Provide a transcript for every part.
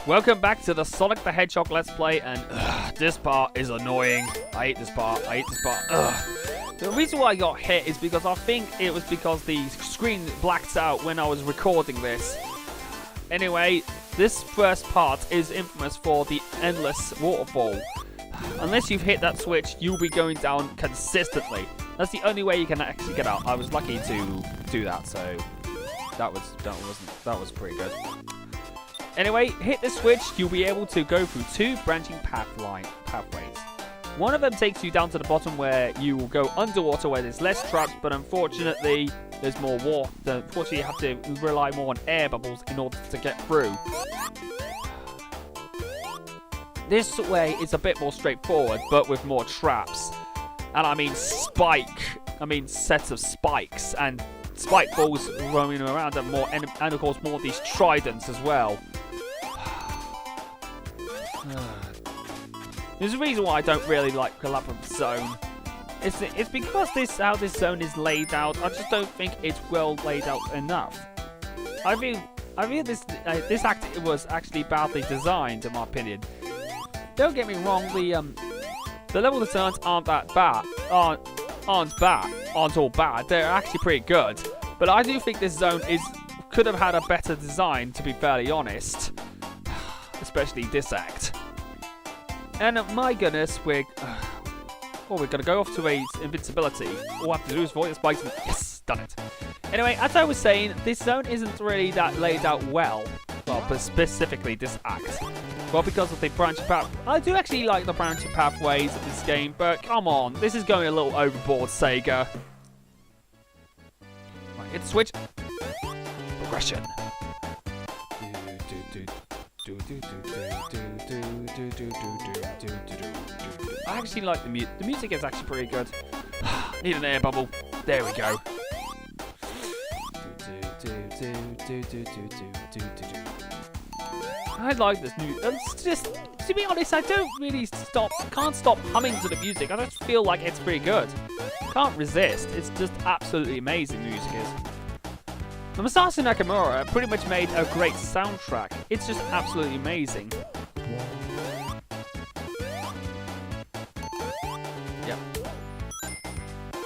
Welcome back to the Sonic the Hedgehog Let's Play, and this part is annoying. I hate this part. The reason why I got hit is because I think it was because the screen blacked out when I was recording this. Anyway, this first part is infamous for the endless waterfall. Unless you've hit that switch, you'll be going down consistently. That's the only way you can actually get out. I was lucky to do that, so that was pretty good. Anyway, hit the switch, you'll be able to go through two branching pathways. One of them takes you down to the bottom where you will go underwater where there's less traps, but unfortunately there's more water. Unfortunately you have to rely more on air bubbles in order to get through. This way is a bit more straightforward, but with more traps. And I mean sets of spikes and spike balls roaming around, and of course more of these tridents as well. There's a reason why I don't really like the Labyrinth zone. It's because how this zone is laid out. I just don't think it's well laid out enough. I mean this act was actually badly designed, in my opinion. Don't get me wrong, the level designs aren't all bad. They're actually pretty good. But I do think this zone could have had a better design, to be fairly honest. Especially this act. And my goodness, we're going to go off to a invincibility. All we have to do is avoid the spikes. Yes, done it. Anyway, as I was saying, this zone isn't really that laid out well. Well, but specifically this act. Well, because of the branching path. I do actually like the branching pathways of this game, but come on, this is going a little overboard, Sega. Right, hit the switch. Progression. I actually like the music. The music is actually pretty good. Need an air bubble. There we go. I like this new. It's just, to be honest, I can't stop humming to the music. I just feel like it's pretty good. Can't resist. It's just absolutely amazing. The music is. Masashi Nakamura pretty much made a great soundtrack. It's just absolutely amazing. Yeah.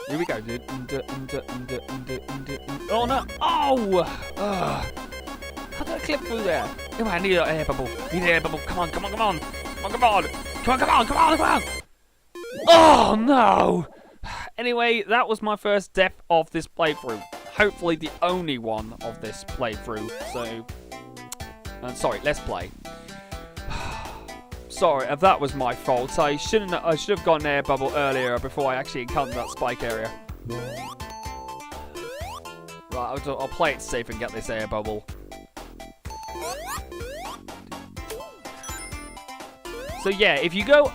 Here we go. Oh no! Oh! How did I clip through there? Oh, I need an air bubble. Need an air bubble. Come on! Oh no! Anyway, that was my first death of this playthrough. Hopefully the only one of this playthrough. So, sorry, let's play. Sorry if that was my fault. I should have got an air bubble earlier before I actually encountered that spike area. Right, I'll play it safe and get this air bubble. So yeah, if you go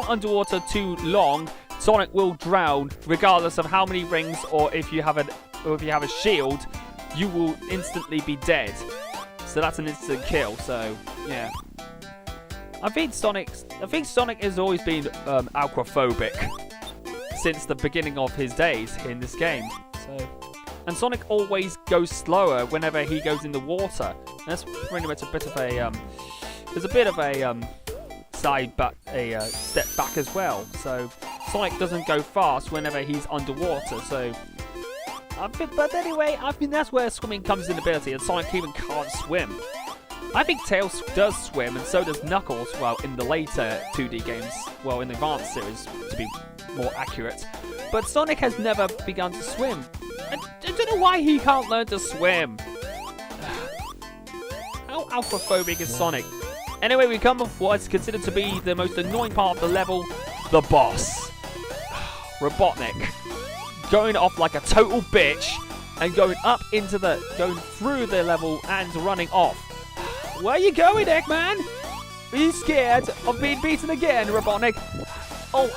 underwater too long, Sonic will drown, regardless of how many rings, or if you have a shield, you will instantly be dead. So that's an instant kill. So yeah, I think Sonic has always been aquaphobic since the beginning of his days in this game. So, and Sonic always goes slower whenever he goes in the water. And that's pretty much a bit of a there's a bit of a step back as well. So Sonic doesn't go fast whenever he's underwater. So. But anyway, I think that's where swimming comes in ability, and Sonic even can't swim. I think Tails does swim, and so does Knuckles, well, in the later 2D games, well, in the Advanced series, to be more accurate. But Sonic has never begun to swim. I don't know why he can't learn to swim. How alphaphobic is Sonic? Anyway, we come with what's considered to be the most annoying part of the level, the boss. Robotnik. Going off like a total bitch and going through the level and running off. Where are you going, Eggman? Are you scared of being beaten again, Robotnik? Oh,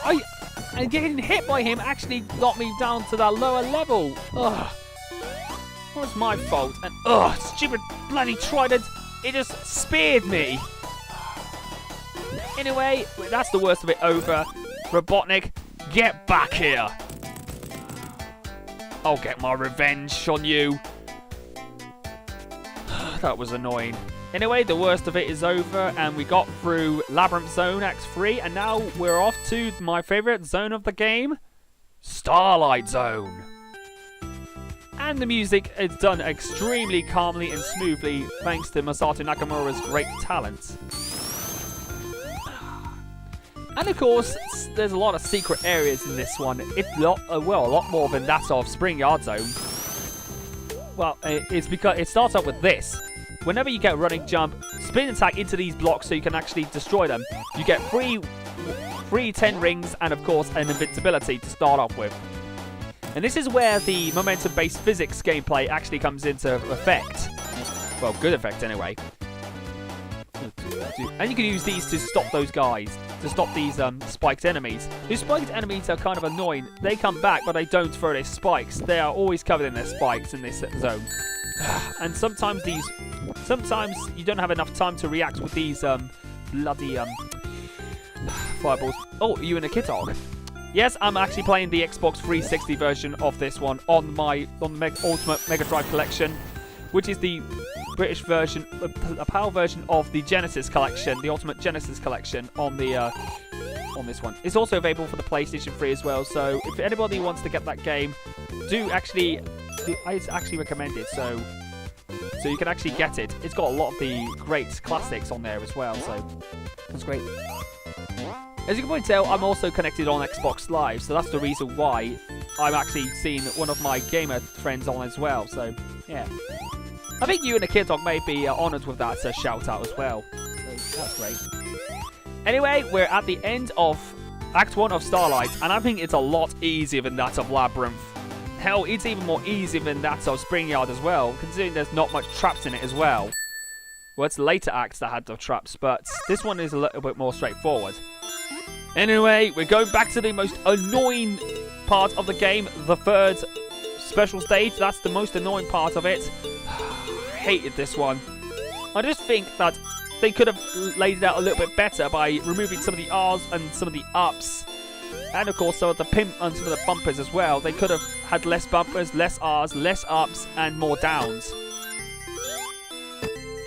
and getting hit by him actually got me down to that lower level. Ugh. It was my fault. And stupid bloody trident, it just speared me. Anyway, that's the worst of it over. Robotnik, get back here. I'll get my revenge on you. That was annoying. Anyway, the worst of it is over, and we got through Labyrinth Zone Act 3, and now we're off to my favourite zone of the game, Starlight Zone. And the music is done extremely calmly and smoothly, thanks to Masato Nakamura's great talent. And of course, there's a lot of secret areas in this one. It's a lot more than that of Spring Yard Zone. Well, it's because it starts off with this. Whenever you get a running jump, spin attack into these blocks so you can actually destroy them. You get free 10 rings and of course an invincibility to start off with. And this is where the momentum-based physics gameplay actually comes into effect. Well, good effect anyway. And you can use these to stop those guys, to stop these spiked enemies. These spiked enemies are kind of annoying. They come back, but they don't throw their spikes. They are always covered in their spikes in this zone. And sometimes you don't have enough time to react with these bloody fireballs. Oh, are you in a Hedgehog? Yes, I'm actually playing the Xbox 360 version of this one on the Ultimate Mega Drive Collection, which is the British version, a PAL version of the Genesis Collection, the Ultimate Genesis Collection on this one. It's also available for the PlayStation 3 as well. So if anybody wants to get that game, I actually recommend it. So you can actually get it. It's got a lot of the great classics on there as well. So that's great. As you can probably tell, I'm also connected on Xbox Live, so that's the reason why I'm actually seeing one of my gamer friends on as well. So yeah. I think you and the Hedgehog may be honoured with that shout out as well. So that's great. Anyway, we're at the end of Act 1 of Starlight, and I think it's a lot easier than that of Labyrinth. Hell, it's even more easy than that of Spring Yard as well, considering there's not much traps in it as well. Well, it's later acts that had the traps, but this one is a little bit more straightforward. Anyway, we're going back to the most annoying part of the game, the third special stage. That's the most annoying part of it. Hated this one. I just think that they could have laid it out a little bit better by removing some of the R's and some of the ups. And of course some of the pimp and some of the bumpers as well. They could have had less bumpers, less R's, less ups and more downs.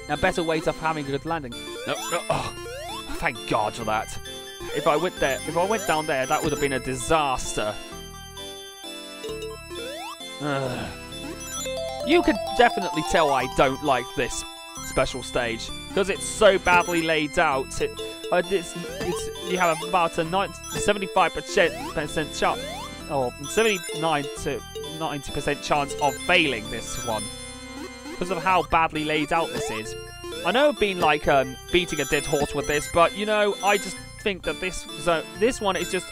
And better ways of having a good landing. No, oh, thank God for that. If I went down there, that would have been a disaster. You can definitely tell I don't like this special stage because it's so badly laid out. You have about a 75% chance, or 79 to 90% chance of failing this one because of how badly laid out this is. I know I've been like beating a dead horse with this, but you know, I just think that this one is just.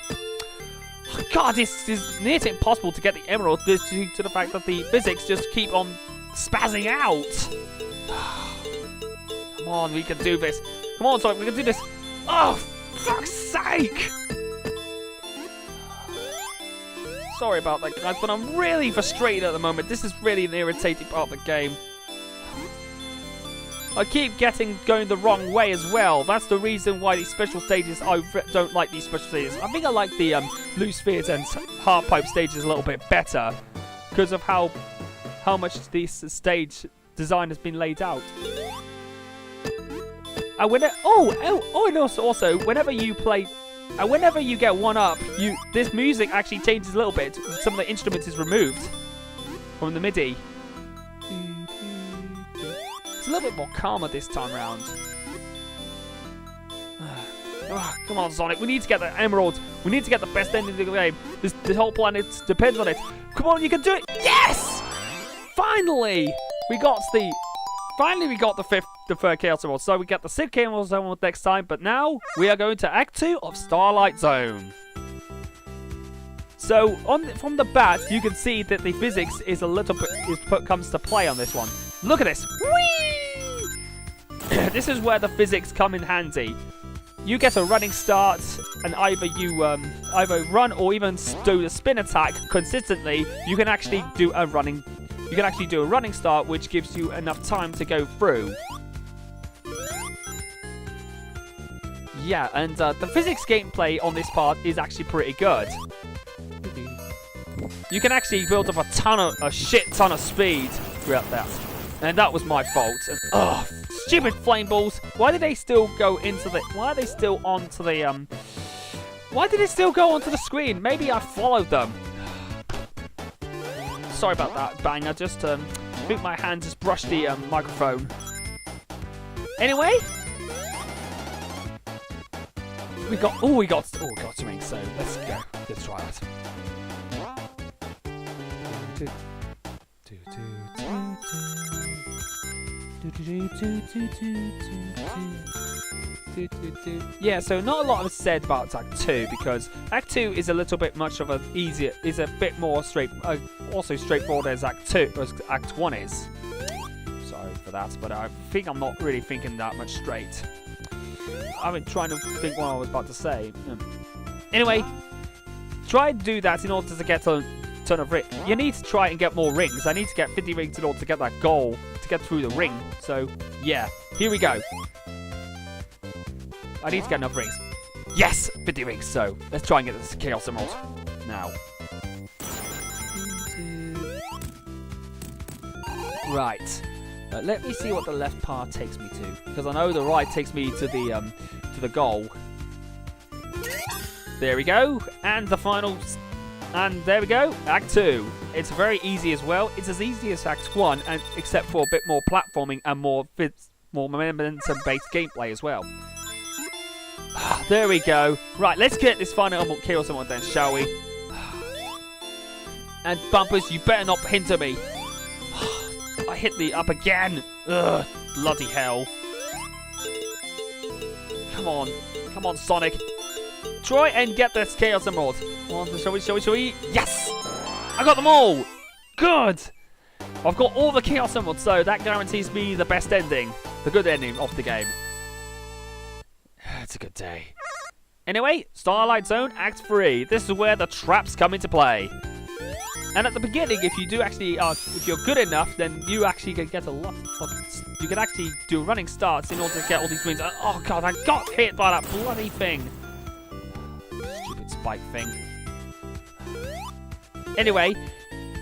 God, it's near to impossible to get the emerald due to the fact that the physics just keep on spazzing out. Come on, we can do this. Come on, Sonic, we can do this. Oh, fuck's sake! Sorry about that, guys, but I'm really frustrated at the moment. This is really an irritating part of the game. I keep going the wrong way as well. That's the reason why these special stages, I don't like these special stages. I think I like the Loose Spheres and Hard Pipe stages a little bit better because of how much this stage design has been laid out. And and also whenever you play, and whenever you get one up, this music actually changes a little bit. Some of the instruments is removed from the MIDI. It's a little bit more calmer this time round. Come on, Sonic. We need to get the emerald. We need to get the best ending of the game. The whole planet depends on it. Come on, you can do it. Yes! Finally! We got the third Chaos Emerald. So we get the 6th Chaos Emerald next time. But now we are going to Act 2 of Starlight Zone. So from the bat, you can see that the physics is a little bit comes to play on this one. Look at this. Whee! This is where the physics come in handy. You get a running start, and either you run or even do the spin attack consistently. You can actually do a running. You can actually do a running start, which gives you enough time to go through. Yeah, and the physics gameplay on this part is actually pretty good. You can actually build up a shit ton of speed throughout that. And that was my fault. And, Stupid flame balls. Why did they still go into the... Why are they still onto the... Why did it still go onto the screen? Maybe I followed them. Sorry about that, Bang. I just... I think my hand just brushed the microphone. Anyway... We got something, so let's go. Let's try it. Yeah, so not a lot is said about Act 2 because Act 2 is a little bit much of is a bit more also straightforward as Act 2 as Act 1 is. Sorry for that, but I think I'm not really thinking that much straight. I've been trying to think what I was about to say. Anyway, try and do that in order to get a ton of rings. You need to try and get more rings. I need to get 50 rings in order to get that goal, to get through the ring. So, yeah, here we go. I need to get enough rings. Yes, 50 rings. So, let's try and get this Chaos Emerald now. Right. Let me see what the left part takes me to, because I know the right takes me to the goal. There we go, and the final, and there we go, Act 2. It's very easy as well. It's as easy as Act 1, and except for a bit more platforming and more momentum-based gameplay as well. There we go. Right, let's get this final Chaos Emerald then, shall we? And Bumpers, you better not hinder me. I hit the up again. Ugh, bloody hell. Come on, Sonic. Try and get this Chaos Emerald. Shall we? Yes! I got them all. Good. I've got all the Chaos Emeralds, so that guarantees me the best ending. The good ending of the game. It's a good day. Anyway, Starlight Zone Act 3. This is where the traps come into play. And at the beginning, if you do actually, if you're good enough, then you actually can get a lot of, you can actually do running starts in order to get all these wins. Oh god, I got hit by that bloody thing. Stupid spike thing. Anyway,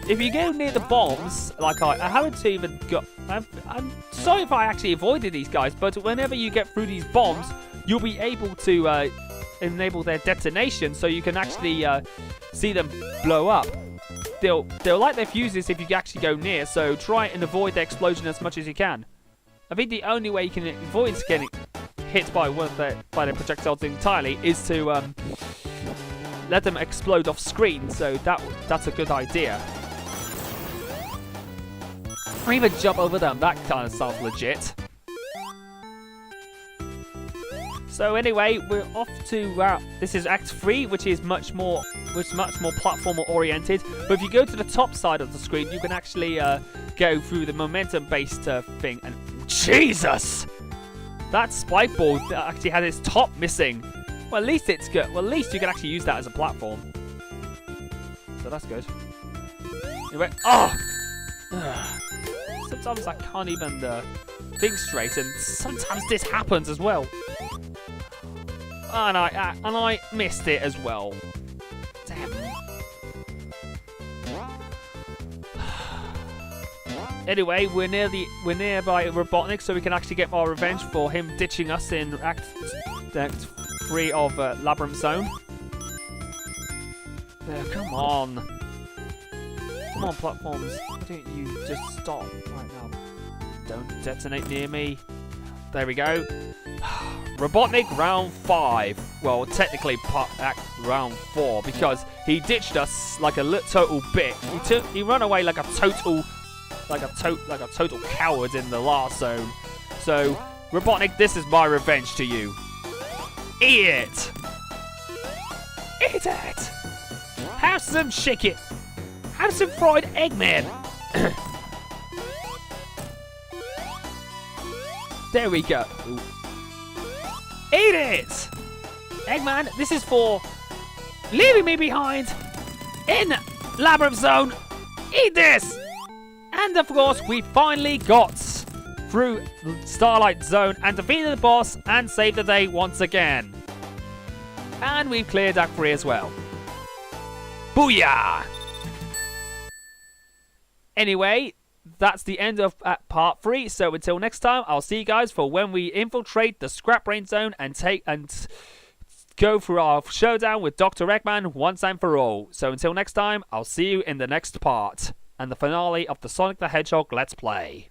if you go near the bombs, like I haven't even got, I'm sorry if I actually avoided these guys, but whenever you get through these bombs, you'll be able to enable their detonation, so you can actually see them blow up. They'll light their fuses if you actually go near, so try and avoid the explosion as much as you can. I think the only way you can avoid getting hit by one of their projectiles entirely is to let them explode off screen, so that's a good idea. Or even jump over them, that kind of sounds legit. So anyway, we're off to this is Act 3, which is much more platformer oriented. But if you go to the top side of the screen, you can actually go through the momentum-based thing. And Jesus, that spike ball actually had its top missing. Well, at least it's good. Well, at least you can actually use that as a platform. So that's good. Anyway, sometimes I can't even think straight, and sometimes this happens as well. And I missed it as well. Damn. Anyway, we're nearby Robotnik, so we can actually get our revenge for him ditching us in Act 3 of Labyrinth Zone. Come on. Come on, platforms. Why don't you just stop right now? Don't detonate near me. There we go. Robotnik round 5. Well, technically round 4, because he ditched us like a total bit. He ran away like a total coward in the last zone. So, Robotnik, this is my revenge to you. Eat it. Eat it. Have some chicken. Have some fried Eggman. There we go. Ooh. Eat it! Eggman, this is for leaving me behind in Labyrinth Zone. Eat this! And of course, we finally got through Starlight Zone and defeated the boss and saved the day once again. And we've cleared Act 3 as well. Booyah! Anyway, that's the end of part 3. So until next time, I'll see you guys for when we infiltrate the Scrap Brain Zone and go through our showdown with Dr. Eggman once and for all. So until next time, I'll see you in the next part and the finale of the Sonic the Hedgehog Let's Play.